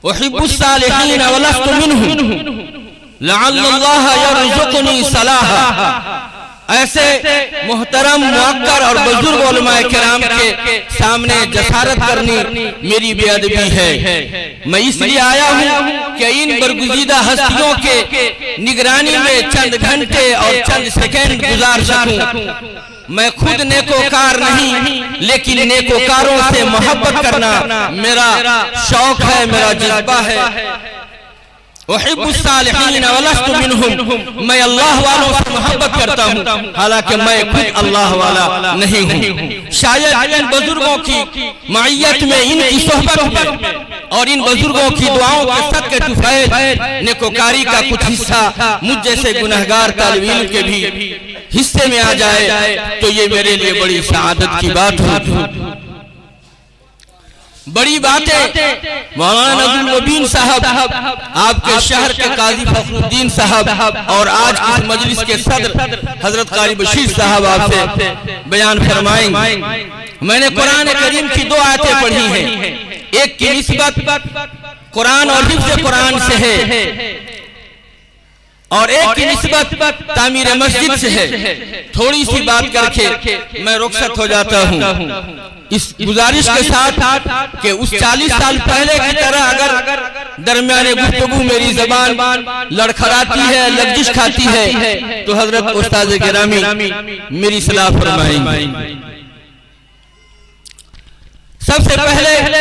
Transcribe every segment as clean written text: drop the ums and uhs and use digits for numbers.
احب الصالحین ولست منہم لعل اللہ یرزقنی صلاحا۔ ایسے محترم موقر اور بزرگ علماء کرام کے سامنے جسارت کرنی میری بے ادبی ہے۔ میں اس لیے آیا ہوں کہ ان برگزیدہ ہستیوں کے نگرانی میں چند گھنٹے اور چند سیکنڈ گزار سکوں۔ میں خود نیکوکار نہیں، لیکن نیکوکاروں سے محبت کرنا میرا شوق ہے، میرا جذبہ ہے۔ احب الصالحین ولست منہم، میں اللہ والوں سے محبت کرتا ہوں، حالانکہ میں خود اللہ والا نہیں ہوں۔ شاید ان بزرگوں کی معیت میں، ان کی صحبت میں اور ان بزرگوں کی دعاؤں کے صدقے طفیل نیکوکاری کا کچھ حصہ مجھ جیسے گنہگار طالب علم کے بھی حصے میں آ جائے تو یہ میرے لیے بڑی سعادت کی بات ہوگی۔ بڑی باتیں مولانا نظم المبین صاحب، آپ کے شہر کے قاضی فخر الدین صاحب اور آج کی اس مجلس کے صدر حضرت قاری بشیر صاحب آپ سے بیان فرمائیں گے۔ میں نے قرآن کریم کی دو آیتیں پڑھی ہیں، ایک کی نسبت قرآن اور حفظ قرآن سے ہے اور ایک کی نسبت تعمیر مسجد سے ہے۔ تھوڑی سی بات کر کے میں رخصت ہو جاتا ہوں، اس گزارش کے ساتھ کہ اس 40 سال پہلے کی طرح اگر درمیان گفتگو میری زبان لڑکھڑاتی ہے، لغزش کھاتی ہے تو حضرت استاد گرامی میری اصلاح فرمائیں۔ سب سے پہلے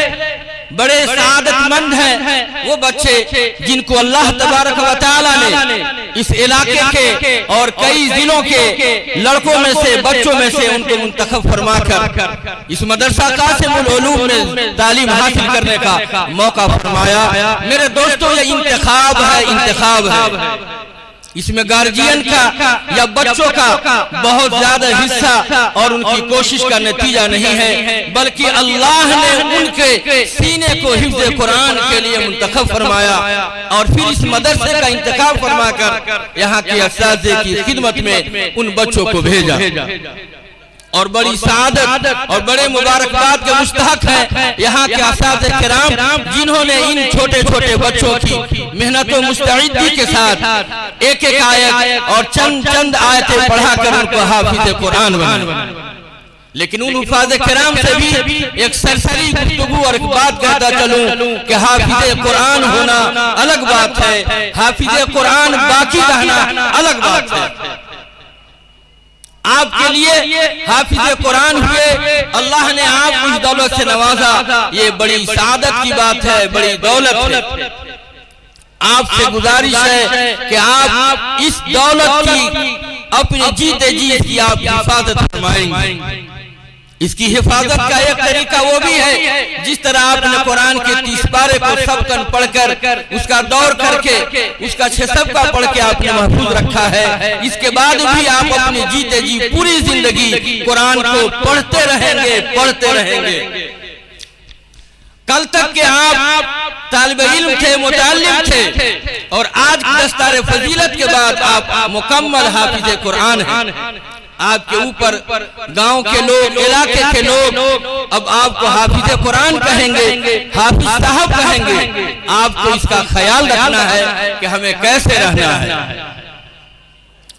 بڑے سعادت مند ہیں وہ بچے جن کو اللہ تبارک و تعالیٰ نے اس علاقے کے اور کئی ضلعوں کے لڑکوں میں سے، بچوں میں سے ان کو منتخب فرما کر اس مدرسہ قاسم العلوم میں تعلیم حاصل کرنے کا موقع فرمایا۔ میرے دوستو، یہ انتخاب ہے، انتخاب ہے۔ اس میں گارجین کا یا بچوں کا بہت زیادہ حصہ اور ان کی کوشش کا نتیجہ نہیں ہے، بلکہ اللہ نے ان کے سینے کو حفظ قرآن کے لیے منتخب فرمایا اور پھر اس مدرسے کا انتخاب فرما کر یہاں کے اساتذہ کی خدمت میں ان بچوں کو بھیجا۔ اور بڑی سعادت اور بڑے مبارکباد کے مستحق ہیں یہاں کے اساتذہ کرام جنہوں نے ان چھوٹے چھوٹے بچوں کی محنت و مستعدی کے ساتھ ایک ایک آیت اور چند آیتیں پڑھا کر ان کو حافظ قرآن بنایا۔ لیکن ان حفاظ کرام سے بھی ایک سرسری گفتگو اور ایک بات کہتا چلوں کہ حافظ قرآن ہونا الگ بات ہے، حافظ قرآن باقی رہنا الگ بات ہے۔ آپ کے لیے حافظ قرآن ہوئے، اللہ نے آپ کو اس دولت سے نوازا، یہ بڑی سعادت کی بات ہے، بڑی دولت ہے۔ آپ سے گزارش ہے کہ آپ اس دولت کی اپنی جیتے جی کی آپ حفاظت فرمائیں گے۔ اس کی حفاظت کا ایک طریقہ وہ بھی ہے جس طرح آپ نے قرآن کے 30 پارے کو سبقن پڑھ کر اس کا دور کر کے اس کا 6 سبقہ پڑھ کے آپ نے محفوظ رکھا ہے، اس کے بعد بھی آپ اپنی جیتے جی پوری زندگی قرآن کو پڑھتے رہیں گے کل تک کہ آپ طالب علم تھے، متعلم تھے اور آج کی دستار فضیلت کے بعد آپ مکمل حافظ قرآن ہیں۔ آپ کے اوپر گاؤں کے لوگ، علاقے کے لوگ اب آپ کو حافظ قرآن کہیں گے، حافظ صاحب کہیں گے۔ آپ کو اس کا خیال رکھنا ہے کہ ہمیں کیسے رہنا ہے۔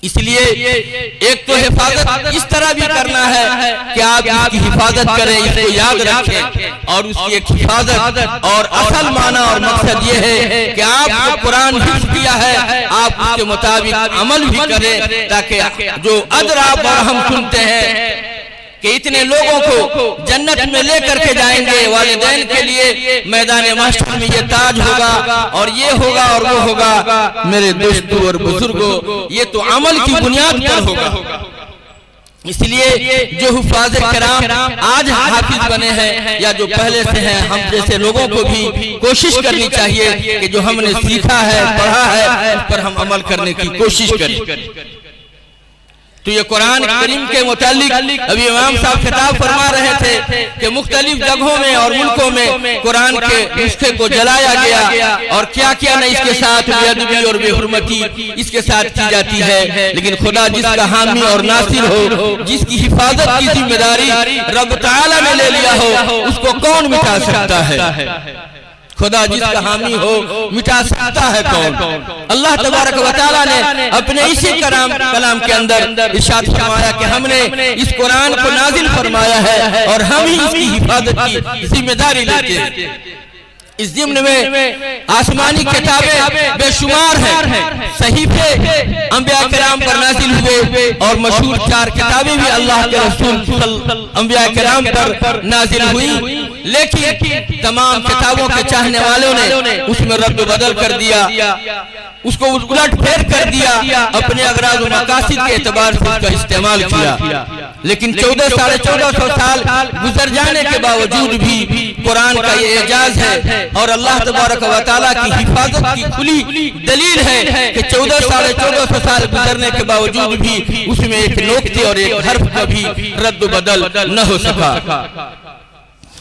اس لیے ایک تو حفاظت اس طرح بھی کرنا ہے کہ آپ اس کی حفاظت کریں، اس کو یاد رکھیں، اور اس کی ایک حفاظت اور اصل معنی اور مقصد یہ ہے کہ آپ کو قرآن حفظ کیا ہے، آپ اس کے مطابق عمل بھی کریں، تاکہ جو اجر آپ اور ہم سنتے ہیں کہ اتنے لوگوں کو جنت میں لے کر کے جائیں گے، والدین کے لیے میدان محشر میں یہ تاج ہوگا اور یہ ہوگا اور وہ ہوگا، میرے دوستو اور بزرگوں، یہ تو عمل کی بنیاد پر ہوگا۔ اس لیے جو حفاظ کرام آج حافظ بنے ہیں یا جو پہلے سے ہیں، ہم جیسے لوگوں کو بھی کوشش کرنی چاہیے کہ جو ہم نے سیکھا ہے، پڑھا ہے، اس پر ہم عمل کرنے کی کوشش کریں۔ تو یہ قرآن کریم کے متعلق ابھی امام صاحب خطاب فرما رہے تھے کہ مختلف جگہوں میں اور ملکوں میں قرآن کے نسخے کو جلایا گیا اور کیا کیا نہیں، اس کے ساتھ بے ادبی اور بے حرمتی اس کے ساتھ کی جاتی ہے، لیکن خدا جس کا حامی اور ناصر ہو، جس کی حفاظت کی ذمہ داری رب تعالیٰ نے لے لیا ہو، اس کو کون مٹا سکتا ہے؟ خدا جس کا حامی ہو مٹا سکتا ہے کون؟ اللہ تبارک و تعالیٰ نے اپنے اسی کلام کے اندر ارشاد فرمایا کہ ہم نے اس قرآن کو نازل فرمایا ہے اور ہم ہی اس کی حفاظت کی ذمہ داری لیتے ہیں۔ اس ضمن میں آسمانی کتابیں بے شمار ہیں، صحیفے انبیاء کرام پر نازل ہوئے اور مشہور 4 کتابیں بھی اللہ کے رسول انبیاء کرام پر نازل ہوئی، لیکن تمام کتابوں کے چاہنے والوں نے اس میں رد و بدل کر دیا، اس کو الٹ پھیر کر دیا، اپنے اغراض و مقاصد کے اعتبار سے اس کا استعمال کیا۔ لیکن 1450 سال گزر جانے کے باوجود بھی قرآن کا یہ اعجاز ہے اور اللہ تبارک و تعالیٰ کی حفاظت کی کھلی دلیل ہے کہ 1450 سال گزرنے کے باوجود بھی اس میں ایک نقطے اور ایک حرف کا بھی رد و بدل نہ ہو سکا۔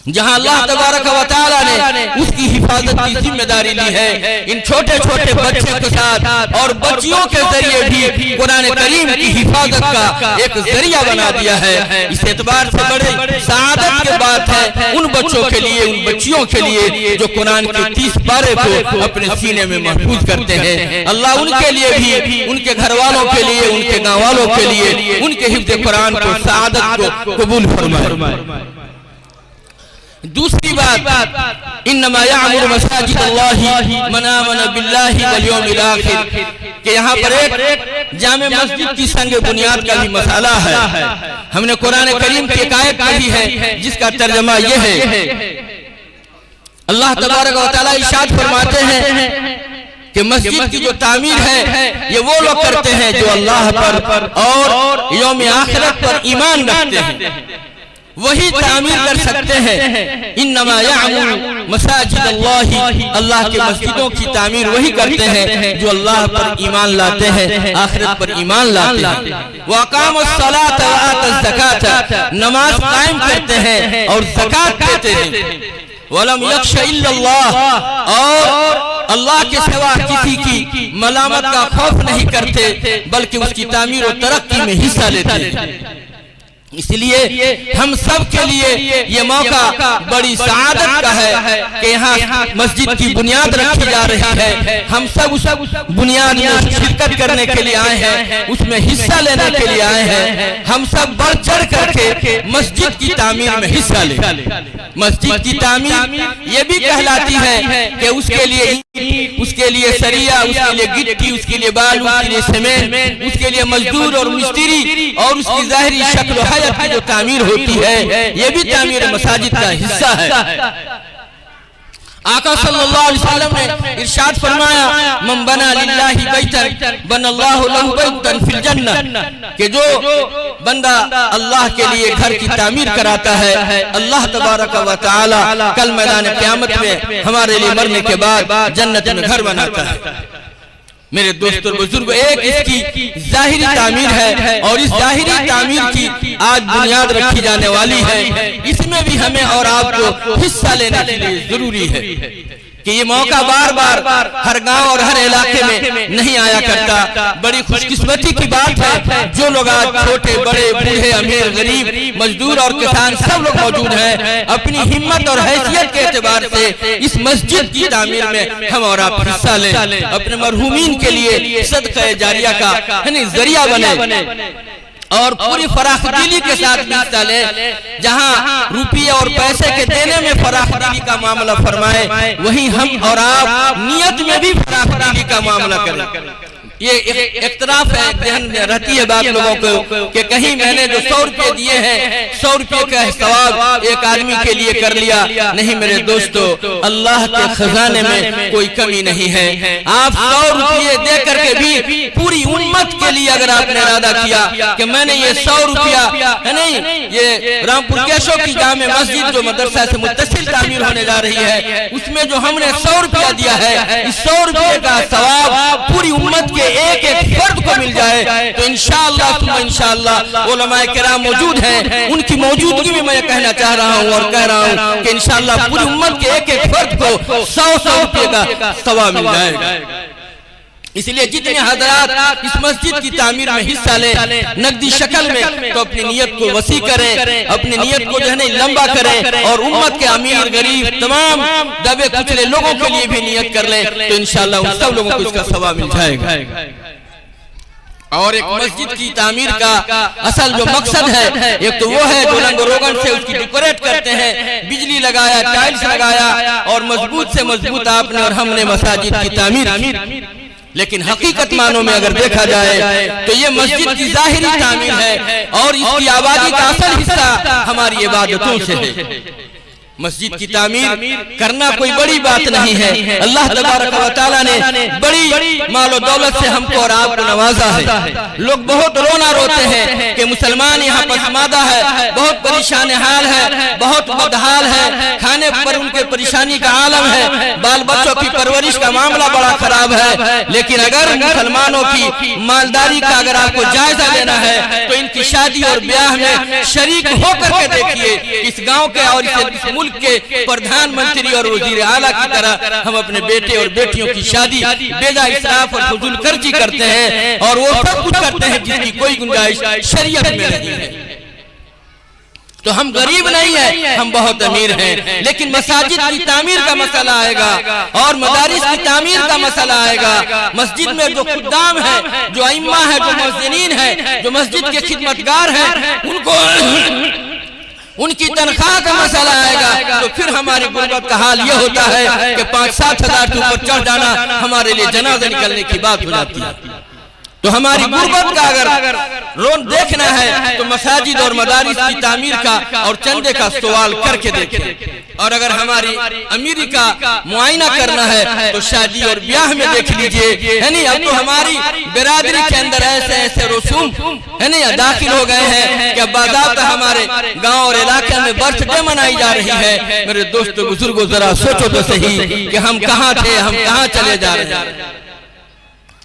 جہاں اللہ تبارک و تعالیٰ نے اس کی حفاظت کی ذمہ داری لی ہے، ان چھوٹے چھوٹے بچوں کے ساتھ اور بچیوں کے ذریعے بھی قرآن کریم کی حفاظت کا ایک ذریعہ بنا دیا ہے۔ اس اعتبار سے بڑے سعادت کی بات ہے ان بچوں کے لیے، ان بچیوں کے لیے جو قرآن کے 30 پارے کو اپنے سینے میں محفوظ کرتے ہیں۔ اللہ ان کے لیے بھی، ان کے گھر والوں کے لیے، ان کے گاؤں والوں کے لیے ان کے حفظ قرآن کو، سعادت کو قبول فرمائے۔ دوسری بات، انما یعمر مساجد اللہ من آمن باللہ والیوم الاخر، کہ یہاں پر ایک جامع مسجد کی سنگ بنیاد کا بھی مسئلہ ہے۔ ہم نے قرآن کریم کی ایک آیت پڑھی ہے جس کا ترجمہ یہ ہے، اللہ تبارک و تعالیٰ ارشاد فرماتے ہیں کہ مسجد کی جو تعمیر ہے یہ وہ لوگ کرتے ہیں جو اللہ پر اور یوم آخرت پر ایمان رکھتے ہیں، وہی تعمیر کر سکتے ہیں۔ انما یعمر مساجد اللہ، اللہ کے مسجدوں کی تعمیر وہی کرتے ہیں جو اللہ پر ایمان لاتے ہیں، آخرت پر ایمان لاتے ہیں۔ وَأَقَامُوا الصَّلَاةَ وَآتَوُا الزَّكَاةَ، نماز قائم کرتے ہیں اور زکوٰۃ دیتے ہیں۔ وَلَمْ يَخْشَ إِلَّا اللَّهَ، اور اللہ کے سوا کسی کی ملامت کا خوف نہیں کرتے بلکہ اس کی تعمیر و ترقی میں حصہ لیتے ہیں۔ اس لیے ہم سب کے لیے یہ موقع بڑی سعادت کا ہے کہ یہاں مسجد کی بنیاد رکھی جا رہی ہے، ہم سب اس بنیاد میں شرکت کرنے کے لیے آئے ہیں، اس میں حصہ لینے کے لیے آئے ہیں۔ ہم سب بڑھ چڑھ کر کے مسجد کی تعمیر میں حصہ لیں۔ مسجد کی تعمیر یہ بھی کہلاتی ہے کہ اس کے لیے اس کے لیے سریہ، اس کے لیے گٹی، اس کے لیے بالو، اس کے لیے سیمنٹ، اس کے لیے مزدور اور مستری اور اس کی ظاہری شکل و حیت کی جو تعمیر ہوتی ہے یہ بھی تعمیر مساجد کا حصہ ہے۔ آقا صلی اللہ علیہ وسلم نے ارشاد فرمایا، من بنا للہ بیتا بن اللہ لہ بیتا فی الجنہ، کہ جو بندہ اللہ کے لیے گھر کی تعمیر کراتا ہے، اللہ تبارک و تعالی کل میدان قیامت میں ہمارے لیے مرنے کے بعد جنت میں گھر بناتا ہے۔ میرے دوست اور بزرگ، ایک اس کی ظاہری تعمیر ہے اور اس ظاہری تعمیر کی آج بنیاد رکھی جانے والی ہے، اس میں بھی ہمیں اور آپ کو حصہ لینے کے لیے ضروری ہے کہ یہ موقع بار بار ہر گاؤں اور ہر علاقے میں نہیں آیا کرتا۔ بڑی خوش قسمتی کی بات ہے جو لوگ آج چھوٹے بڑے بوڑھے امیر غریب مزدور اور کسان سب لوگ موجود ہیں، اپنی ہمت اور حیثیت کے اعتبار سے اس مسجد کی تعمیر میں ہم اور آپ حصہ لیں، اپنے مرحومین کے لیے صدقہ جاریہ کا ذریعہ بنے اور پوری فراخ دلی کے ساتھ حصہ لے۔ جہاں روپیہ اور پیسے کے دینے میں فراخ دلی کا معاملہ فرمائے، وہیں ہم اور آپ نیت میں بھی فراخ دلی کا معاملہ کریں۔ یہ اختلاف ہے، ذہن میں رہتی ہے بات لوگوں کو کہ کہیں میں نے جو 100 روپے دیے ہیں 100 روپے کا ثواب ایک آدمی کے لیے کر لیا۔ نہیں میرے دوستو، اللہ کے خزانے میں کوئی کمی نہیں ہے۔ آپ 100 روپے دے کر کے بھی پوری امت کے لیے اگر آپ نے ارادہ کیا کہ میں نے یہ 100 روپیہ ہے، نہیں یہ رامپور کیشو کی جامع مسجد جو مدرسہ سے متصل تعمیر ہونے جا رہی ہے، اس میں جو ہم نے 100 روپیہ دیا ہے، اس 100 روپے کا ثواب پوری امت کے ایک ایک فرد کو مل جائے تو انشاءاللہ ثم انشاءاللہ علماء کرام موجود ہیں، ان کی موجودگی میں میں کہنا چاہ رہا ہوں اور کہہ رہا ہوں کہ انشاءاللہ پوری امت کے ایک ایک فرد کو 100 روپے کا ثواب مل جائے گا۔ اس لیے جتنے حضرات اس مسجد کی تعمیر میں حصہ لیں نقدی شکل میں تو اپنی نیت کو وسیع کریں، اپنی نیت کو جو ہے لمبا کریں، اور امت کے امیر غریب تمام دبے کچلے لوگوں کے لیے بھی نیت کر لیں تو انشاءاللہ ان سب لوگوں کو اس کا ثواب مل جائے گا۔ اور ایک مسجد کی تعمیر کا اصل جو مقصد ہے ایک تو وہ ہے جو رنگ و روغن سے اس کی ڈیکوریٹ کرتے ہیں، بجلی لگایا، ٹائلز لگایا اور مضبوط سے مضبوط آپ نے اور ہم نے مساجد کی تعمیر کی، لیکن حقیقت معنوں میں اگر دیکھا جائے تو یہ مسجد کی ظاہری تعمیر ہے اور اس کی آبادی کا اصل حصہ ہماری عبادتوں سے ہے۔ مسجد کی تعمیر کرنا کوئی بڑی بات نہیں ہے، اللہ تبارک و تعالیٰ نے بڑی مال و دولت سے ہم کو اور آپ کو نوازا ہے۔ لوگ بہت رونا روتے ہیں کہ مسلمان یہاں پسماندہ ہے، بہت پریشان حال ہے، بہت بدحال ہے، کھانے پر ان کے پریشانی کا عالم ہے، بال بچوں کی پرورش کا معاملہ بڑا خراب ہے، لیکن اگر مسلمانوں کی مالداری کا اگر آپ کو جائزہ لینا ہے تو ان کی شادی اور بیاہ میں شریک ہو کر کے دیکھیے، اس گاؤں کے اور اس ملک کے پردھان منتری اور وزیر اعلیٰ کی طرح ہم اپنے بیٹے اور بیٹیوں کی شادی بیجا اسراف اور فضول خرچی کرتے ہیں، اور وہ سب کچھ کرتے ہیں جس کی کوئی گنجائش شریعت میں نہیں ہے۔ تو ہم غریب نہیں ہیں، ہم بہت امیر ہیں، لیکن مساجد کی تعمیر کا مسئلہ آئے گا اور مدارس کی تعمیر کا مسئلہ آئے گا، مسجد میں جو خدام ہیں، جو ائمہ ہیں، جو مؤذنین ہیں، جو مسجد کے خدمتگار ہیں، ان کی تنخواہ کا مسئلہ آئے گا تو پھر ہماری غربت کا حال یہ ہوتا ہے کہ 5-7 ہزار کے اوپر چڑھ جانا ہمارے لیے جنازہ نکلنے کی بات ہو جاتی ہے۔ تو ہماری غربت کا اگر رون دیکھنا ہے تو مساجد اور مدارس کی تعمیر کا اور چندے کا سوال کر کے دیکھیں، اور اگر ہماری امیری کا معائنہ کرنا ہے تو شادی اور بیاہ میں دیکھ لیجئے، یعنی اب تو ہماری برادری کے اندر ایسے رسوم داخل ہو گئے ہیں کہ باضابطہ ہمارے گاؤں اور علاقے میں برتھ ڈے منائی جا رہی ہے۔ میرے دوست بزرگوں ذرا سوچو تو صحیح کہ ہم کہاں تھے، ہم کہاں چلے جا رہے ہیں۔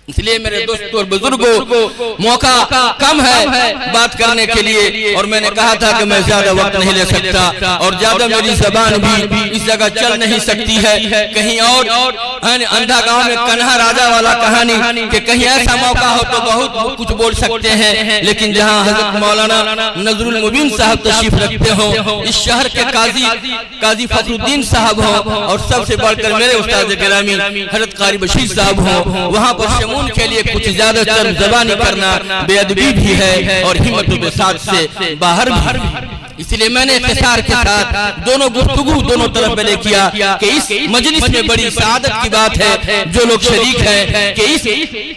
اس لیے میرے دوستوں اور بزرگوں موقع کم ہے بات کرنے کے لیے، اور میں نے کہا تھا کہ میں زیادہ وقت نہیں لے سکتا اور زیادہ میری زبان بھی اس جگہ چل نہیں سکتی ہے۔ کہیں اور اندھا گاؤں میں کنہا راجہ والا کہانی کہ کہیں ایسا موقع ہو تو بہت کچھ بول سکتے ہیں، لیکن جہاں حضرت مولانا نظر المبین صاحب تشریف رکھتے ہوں، اس شہر کے قاضی فخر الدین صاحب ہوں، اور سب سے بڑھ کر میرے استاد گرامی حضرت قاری بشیر صاحب ہوں، وہاں پر ان کے لیے کچھ زیادہ تر زبانی کرنا بے ادبی بھی ہے اور ہمت و بساط سے باہر بھی۔ اس لیے میں نے اختصار کے ساتھ دونوں گفتگو دونوں طرف میں نے کیا کہ اس مجلس میں بڑی سعادت کی بات ہے جو لوگ شریک ہیں کہ اس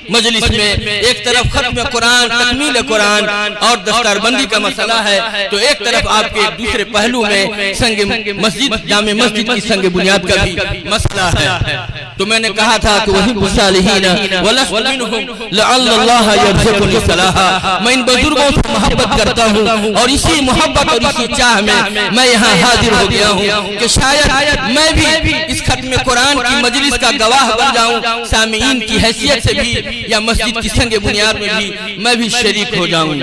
مجلس میں ایک طرف ختم قرآن، تکمیل قرآن اور دستار بندی کا مسئلہ ہے، تو ایک طرف آپ کے دوسرے پہلو میں سنگ مسجد، جامع مسجد کی سنگ بنیاد کا بھی مسئلہ ہے۔ تو میں نے کہا تھا کہ وہی صالحین ولست منہم لعل اللہ یرزقنی صلاحا، میں ان بزرگوں سے محبت کرتا ہوں اور اسی محبت اور اسی چاہ میں یہاں حاضر ہو گیا ہوں کہ شاید میں بھی اس ختم قرآن کی مجلس کا گواہ بن جاؤں، سامعین کی حیثیت سے بھی یا مسجد کی سنگ بنیاد میں بھی میں بھی شریک ہو جاؤں۔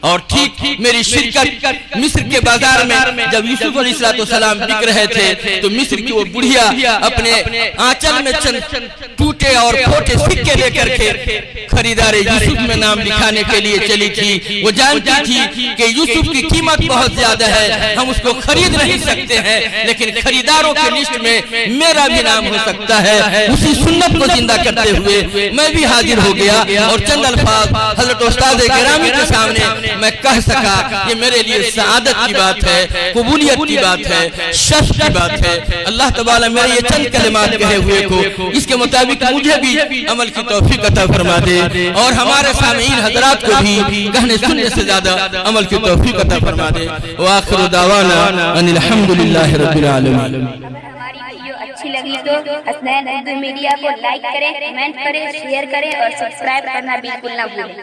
اور ٹھیک میری شرکت مصر کے بازار میں جب یوسف علیہ السلام بک رہے تھے تو مصر کی وہ بڑھیا اپنے آنچل میں چند ٹوٹے اور پھوٹے سکے لے کر کے خریدار یوسف میں نام لکھانے کے لیے چلی تھی۔ وہ جانتی تھی کہ یوسف کی قیمت بہت زیادہ ہے، ہم اس کو خرید نہیں سکتے ہیں، لیکن خریداروں کے لسٹ میں میرا بھی نام ہو سکتا ہے۔ اسی سنت کو زندہ کرتے ہوئے میں بھی حاضر ہو گیا اور چند الفاظ حضرت استاد گرامی کے سامنے میں کہہ سکا، یہ میرے لیے سعادت کی بات ہے، قبولیت کی بات ہے، شرف کی بات ہے۔ اللہ تعالیٰ میرے یہ چند کلمات کہے ہوئے کو اس کے مطابق مجھے بھی عمل کی توفیق عطا فرما دے اور ہمارے سامعین حضرات کو بھی کہنے سننے سے زیادہ عمل کی توفیق عطا فرما دے۔ وآخر دعوانا ان الحمدللہ رب العالمین۔ اچھی لگی تو حسنین اردو میڈیا کو لائک کریں، کمنٹ کریں، شیئر کریں اور سبسکرائب کرنا بالکل نہ بھولیں۔